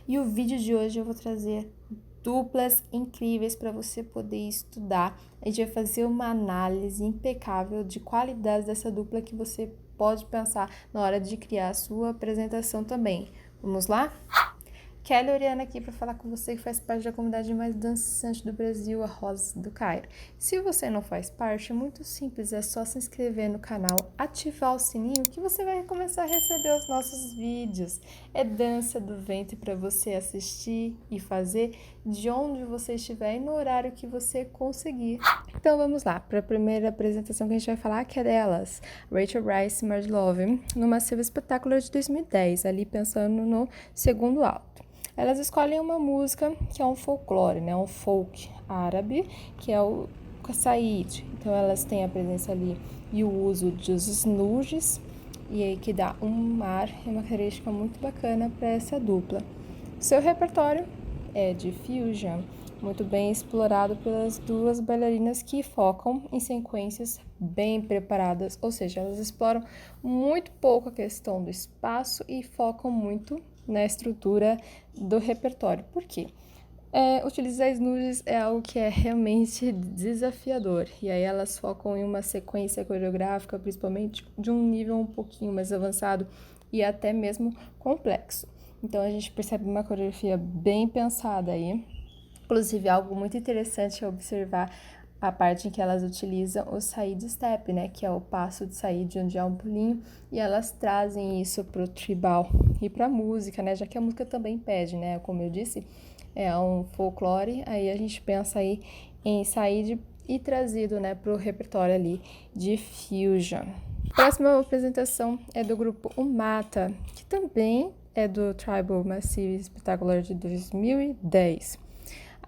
E o vídeo de hoje eu vou trazer duplas incríveis para você poder estudar. A gente vai fazer uma análise impecável de qualidades dessa dupla que você pode pensar na hora de criar a sua apresentação também. Vamos lá? Kelly Oriana aqui para falar com você que faz parte da comunidade mais dançante do Brasil, a Rosa do Cairo. Se você não faz parte, é muito simples, é só se inscrever no canal, ativar o sininho que você vai começar a receber os nossos vídeos. É dança do ventre para você assistir e fazer de onde você estiver e no horário que você conseguir. Então vamos lá, para a primeira apresentação que a gente vai falar, que é delas, Rachel Bryce e Marge Love, numa Silva Spectacular de 2010, ali pensando no segundo alto. Elas escolhem uma música que é um folclore, né? Um folk árabe, que é o Qasaid. Então elas têm a presença ali e o uso dos snooges, e aí que dá um ar, é uma característica muito bacana para essa dupla. Seu repertório é de fusion, muito bem explorado pelas duas bailarinas que focam em sequências bem preparadas, ou seja, elas exploram muito pouco a questão do espaço e focam muito na estrutura do repertório. Por quê? Utilizar snooze é algo que é realmente desafiador, e aí elas focam em uma sequência coreográfica, principalmente de um nível um pouquinho mais avançado e até mesmo complexo. Então a gente percebe uma coreografia bem pensada aí. Inclusive, algo muito interessante é observar a parte em que elas utilizam o side step, né, que é o passo de sair de onde há um pulinho, e elas trazem isso pro tribal e pra música, né, já que a música também pede, né, como eu disse, é um folclore, aí a gente pensa aí em side e trazido, né, pro repertório ali de fusion. Próxima apresentação é do grupo Umata, que também é do Tribal Massive Spectacular de 2010.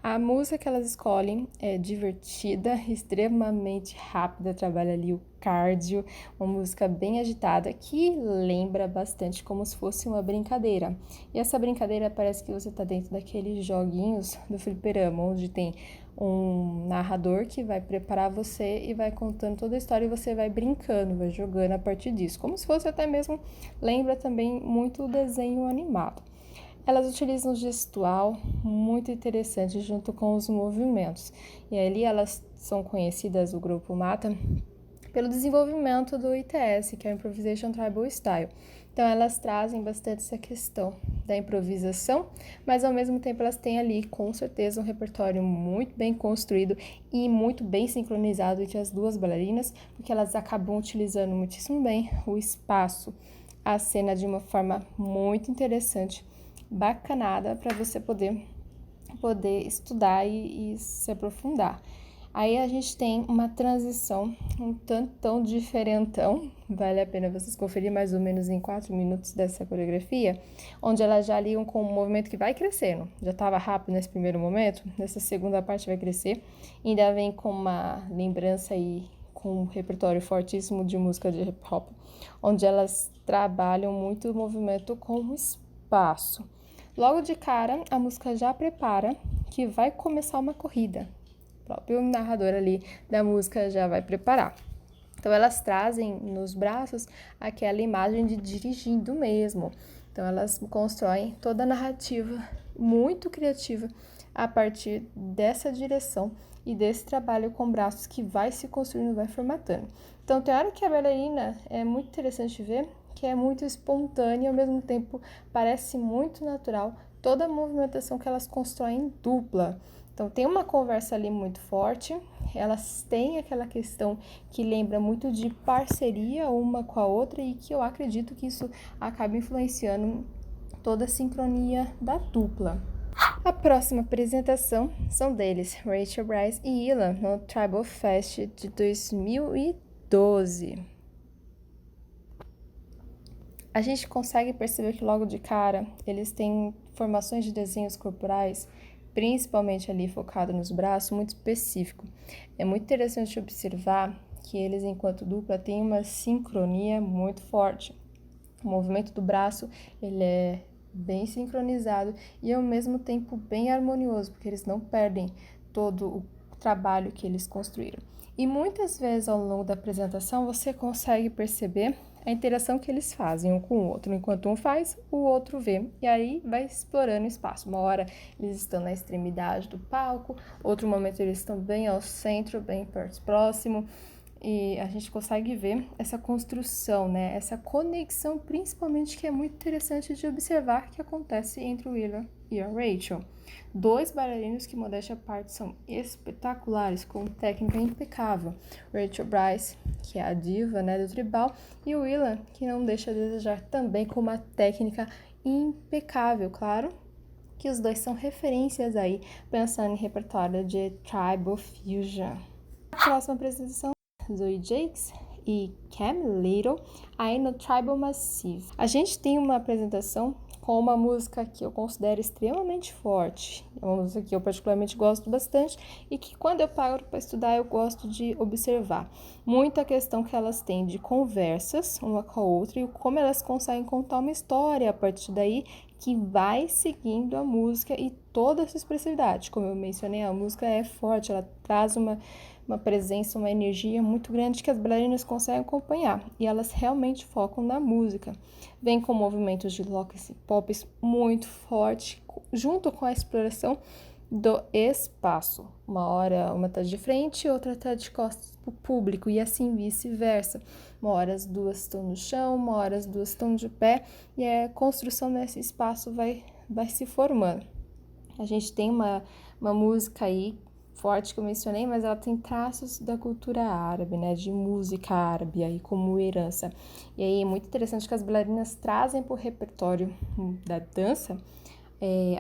A música que elas escolhem é divertida, extremamente rápida, trabalha ali o cardio, uma música bem agitada que lembra bastante como se fosse uma brincadeira. E essa brincadeira parece que você está dentro daqueles joguinhos do fliperama, onde tem um narrador que vai preparar você e vai contando toda a história e você vai brincando, vai jogando a partir disso. Como se fosse até mesmo, lembra também muito o desenho animado. Elas utilizam um gestual muito interessante junto com os movimentos. E ali elas são conhecidas, o grupo Mata, pelo desenvolvimento do ITS, que é o Improvisation Tribal Style. Então elas trazem bastante essa questão da improvisação, mas ao mesmo tempo elas têm ali com certeza um repertório muito bem construído e muito bem sincronizado entre as duas bailarinas, porque elas acabam utilizando muitíssimo bem o espaço, a cena de uma forma muito interessante, bacanada para você poder estudar e se aprofundar. Aí a gente tem uma transição um tantão diferentão, vale a pena vocês conferir mais ou menos em 4 minutos dessa coreografia, onde elas já ligam com um movimento que vai crescendo. Já estava rápido nesse primeiro momento, nessa segunda parte vai crescer, ainda vem com uma lembrança e com um repertório fortíssimo de música de hip hop, onde elas trabalham muito o movimento com o espaço. Logo de cara, a música já prepara que vai começar uma corrida. O próprio narrador ali da música já vai preparar. Então, elas trazem nos braços aquela imagem de dirigindo mesmo. Então, elas constroem toda a narrativa muito criativa a partir dessa direção e desse trabalho com braços que vai se construindo, vai formatando. Então, tem hora que a bailarina é muito interessante ver, que é muito espontânea e ao mesmo tempo parece muito natural toda a movimentação que elas constroem em dupla. Então tem uma conversa ali muito forte, elas têm aquela questão que lembra muito de parceria uma com a outra e que eu acredito que isso acaba influenciando toda a sincronia da dupla. A próxima apresentação são deles, Rachel Bryce e Ilan, no Tribal Fest de 2012. A gente consegue perceber que logo de cara eles têm formações de desenhos corporais, principalmente ali focado nos braços, muito específico. É muito interessante observar que eles, enquanto dupla, têm uma sincronia muito forte. O movimento do braço, ele é bem sincronizado e ao mesmo tempo bem harmonioso, porque eles não perdem todo o trabalho que eles construíram. E muitas vezes ao longo da apresentação você consegue perceber a interação que eles fazem um com o outro. Enquanto um faz, o outro vê. E aí vai explorando o espaço. Uma hora eles estão na extremidade do palco, outro momento eles estão bem ao centro, bem perto, próximo. E a gente consegue ver essa construção, né? Essa conexão, principalmente, que é muito interessante de observar, que acontece entre o Willa e a Rachel. Dois bailarinos que, modéstia à parte, são espetaculares, com técnica impecável. Rachel Brice, que é a diva, né, do tribal, e o Willa, que não deixa a desejar, também com uma técnica impecável, claro, que os dois são referências aí, pensando em repertório de Tribal Fusion. A próxima apresentação, Zoe Jakes e Cam Little, aí no Tribal Massive. A gente tem uma apresentação com uma música que eu considero extremamente forte. É uma música que eu particularmente gosto bastante e que quando eu paro para estudar eu gosto de observar. Muita questão que elas têm de conversas uma com a outra e como elas conseguem contar uma história a partir daí que vai seguindo a música e toda essa expressividade. Como eu mencionei, a música é forte, ela traz uma presença, uma energia muito grande que as bailarinas conseguem acompanhar e elas realmente focam na música. Vem com movimentos de locks e pops muito forte, junto com a exploração do espaço. Uma hora uma está de frente, outra está de costas para o público e assim vice-versa. Uma hora as duas estão no chão, uma hora as duas estão de pé e a construção desse espaço vai se formando. A gente tem uma música aí forte que eu mencionei, mas ela tem traços da cultura árabe, né, de música árabe aí como herança. E aí é muito interessante que as bailarinas trazem para o repertório da dança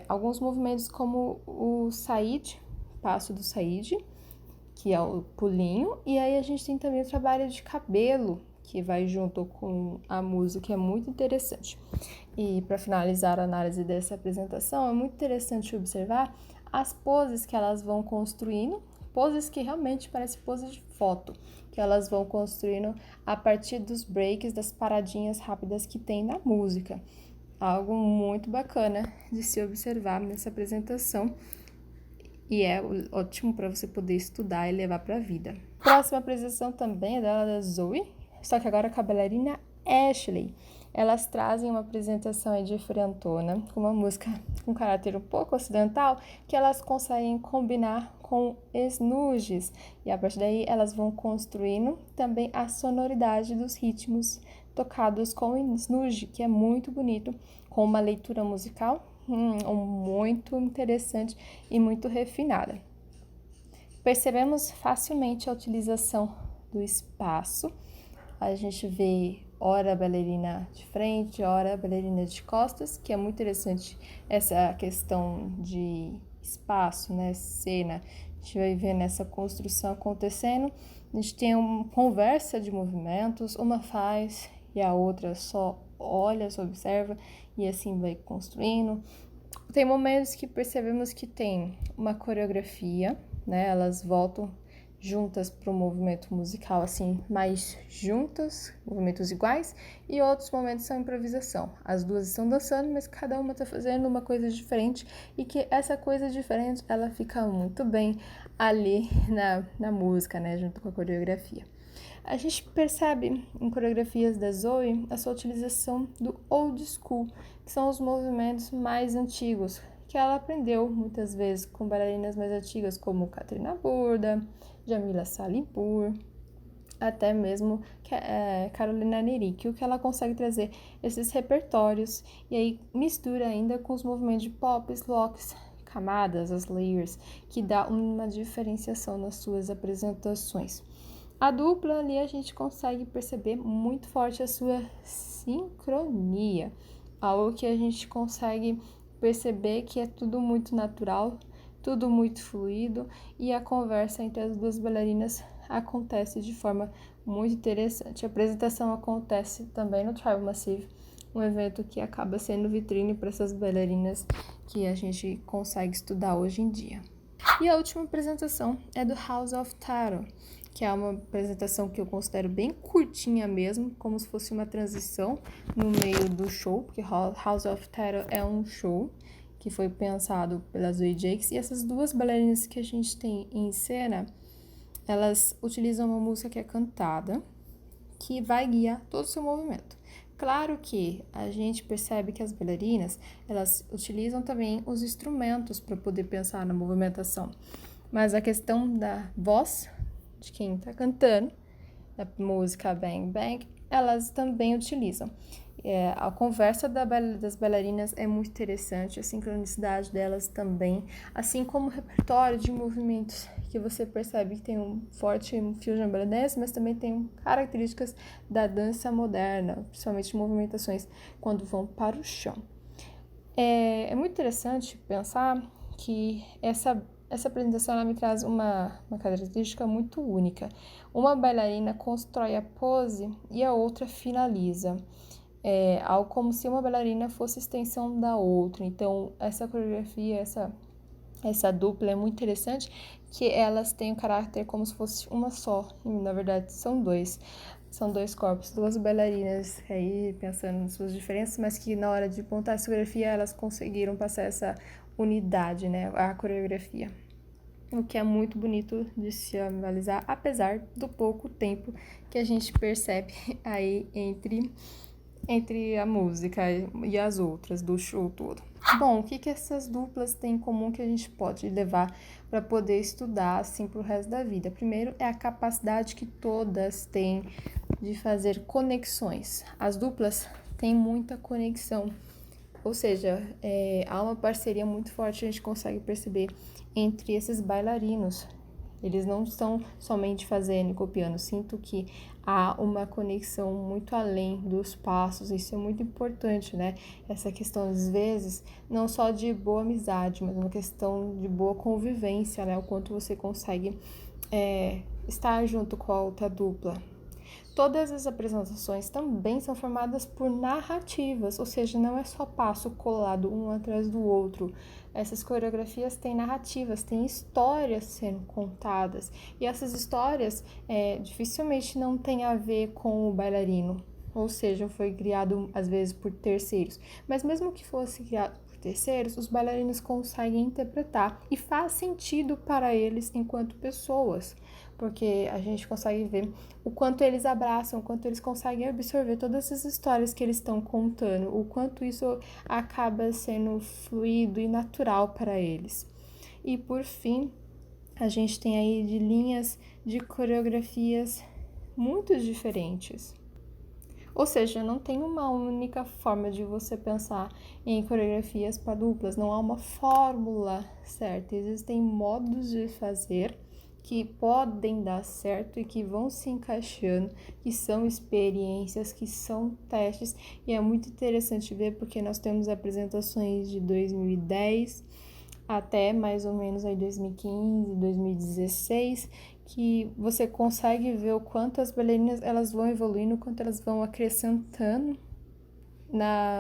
alguns movimentos como o Said, passo do Said, que é o pulinho, e aí a gente tem também o trabalho de cabelo, que vai junto com a música, que é muito interessante. E para finalizar a análise dessa apresentação, é muito interessante observar as poses que elas vão construindo, poses que realmente parecem poses de foto, que elas vão construindo a partir dos breaks, das paradinhas rápidas que tem na música. Algo muito bacana de se observar nessa apresentação e é ótimo para você poder estudar e levar para a vida. Próxima apresentação também é da Zoe, só que agora com a bailarina Ashley. Elas trazem uma apresentação diferentona, com uma música com caráter um pouco ocidental, que elas conseguem combinar com snooges. E a partir daí elas vão construindo também a sonoridade dos ritmos tocados com snooge, que é muito bonito, com uma leitura musical muito interessante e muito refinada. Percebemos facilmente a utilização do espaço. A gente vê ora a bailarina de frente, ora a bailarina de costas, que é muito interessante essa questão de espaço, né, cena. A gente vai ver nessa construção acontecendo. A gente tem uma conversa de movimentos, uma faz e a outra só olha, só observa e assim vai construindo. Tem momentos que percebemos que tem uma coreografia, né? Elas voltam juntas para o movimento musical, assim, mais juntas, movimentos iguais, e outros momentos são improvisação. As duas estão dançando, mas cada uma está fazendo uma coisa diferente e que essa coisa diferente, ela fica muito bem ali na música, né? Junto com a coreografia. A gente percebe em coreografias da Zoe a sua utilização do old school, que são os movimentos mais antigos, que ela aprendeu muitas vezes com bailarinas mais antigas como Katrina Burda, Jamila Salimpour, até mesmo Carolina Neri, que ela consegue trazer esses repertórios e aí mistura ainda com os movimentos de pops, locks, camadas, as layers, que dá uma diferenciação nas suas apresentações. A dupla ali a gente consegue perceber muito forte a sua sincronia, algo que a gente consegue perceber que é tudo muito natural, tudo muito fluido e a conversa entre as duas bailarinas acontece de forma muito interessante. A apresentação acontece também no Tribal Massive, um evento que acaba sendo vitrine para essas bailarinas que a gente consegue estudar hoje em dia. E a última apresentação é do House of Tarot, que é uma apresentação que eu considero bem curtinha mesmo, como se fosse uma transição no meio do show, porque House of Tarot é um show que foi pensado pela Zoe Jakes, e essas duas bailarinas que a gente tem em cena, elas utilizam uma música que é cantada, que vai guiar todo o seu movimento. Claro que a gente percebe que as bailarinas, elas utilizam também os instrumentos para poder pensar na movimentação, mas a questão da voz de quem está cantando, da música Bang Bang, elas também utilizam. A conversa das bailarinas é muito interessante, a sincronicidade delas também, assim como o repertório de movimentos que você percebe que tem um forte fusion ballet dance, mas também tem características da dança moderna, principalmente movimentações quando vão para o chão. É muito interessante pensar que essa apresentação ela me traz uma característica muito única. Uma bailarina constrói a pose e a outra finaliza. Algo como se uma bailarina fosse extensão da outra. Então, essa coreografia, essa dupla é muito interessante, que elas têm o caráter como se fosse uma só. E, na verdade, são dois corpos, duas bailarinas aí pensando nas suas diferenças, mas que na hora de montar essa coreografia elas conseguiram passar essa unidade, né, a coreografia. O que é muito bonito de se analisar, apesar do pouco tempo que a gente percebe aí entre a música e as outras do show todo. Bom, o que essas duplas têm em comum que a gente pode levar para poder estudar assim para o resto da vida? Primeiro é a capacidade que todas têm de fazer conexões. As duplas têm muita conexão, ou seja, há uma parceria muito forte, a gente consegue perceber entre esses bailarinos. Eles não estão somente fazendo e copiando, sinto que há uma conexão muito além dos passos, isso é muito importante, né? Essa questão, às vezes, não só de boa amizade, mas uma questão de boa convivência, né? O quanto você consegue estar junto com a outra dupla. Todas as apresentações também são formadas por narrativas, ou seja, não é só passo colado um atrás do outro. Essas coreografias têm narrativas, têm histórias sendo contadas. E essas histórias dificilmente não têm a ver com o bailarino, ou seja, foi criado às vezes por terceiros. Mas mesmo que fosse criado por terceiros, os bailarinos conseguem interpretar e faz sentido para eles enquanto pessoas, porque a gente consegue ver o quanto eles abraçam, o quanto eles conseguem absorver todas essas histórias que eles estão contando, o quanto isso acaba sendo fluido e natural para eles. E por fim, a gente tem aí de linhas de coreografias muito diferentes. Ou seja, não tem uma única forma de você pensar em coreografias para duplas, não há uma fórmula certa, existem modos de fazer que podem dar certo e que vão se encaixando, que são experiências, que são testes, e é muito interessante ver porque nós temos apresentações de 2010 até mais ou menos aí 2015, 2016, que você consegue ver o quanto as bailarinas elas vão evoluindo, o quanto elas vão acrescentando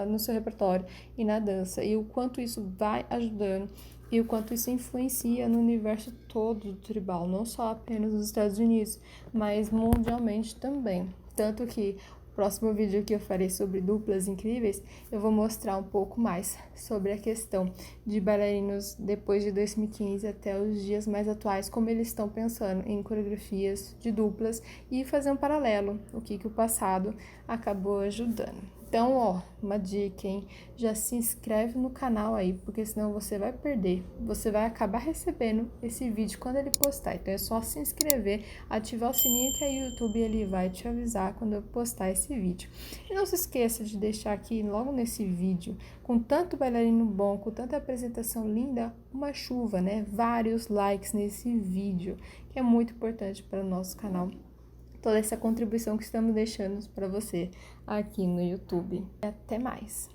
no seu repertório e na dança, e o quanto isso vai ajudando e o quanto isso influencia no universo todo do tribal, não só apenas nos Estados Unidos, mas mundialmente também. Tanto que o próximo vídeo que eu farei sobre duplas incríveis, eu vou mostrar um pouco mais sobre a questão de bailarinos depois de 2015 até os dias mais atuais, como eles estão pensando em coreografias de duplas e fazer um paralelo, o que o passado acabou ajudando. Então, uma dica, hein? Já se inscreve no canal aí, porque senão você vai perder. Você vai acabar recebendo esse vídeo quando ele postar. Então, é só se inscrever, ativar o sininho que aí o YouTube ele vai te avisar quando eu postar esse vídeo. E não se esqueça de deixar aqui, logo nesse vídeo, com tanto bailarino bom, com tanta apresentação linda, uma chuva, né? Vários likes nesse vídeo, que é muito importante para o nosso canal. Toda essa contribuição que estamos deixando para você aqui no YouTube. Até mais!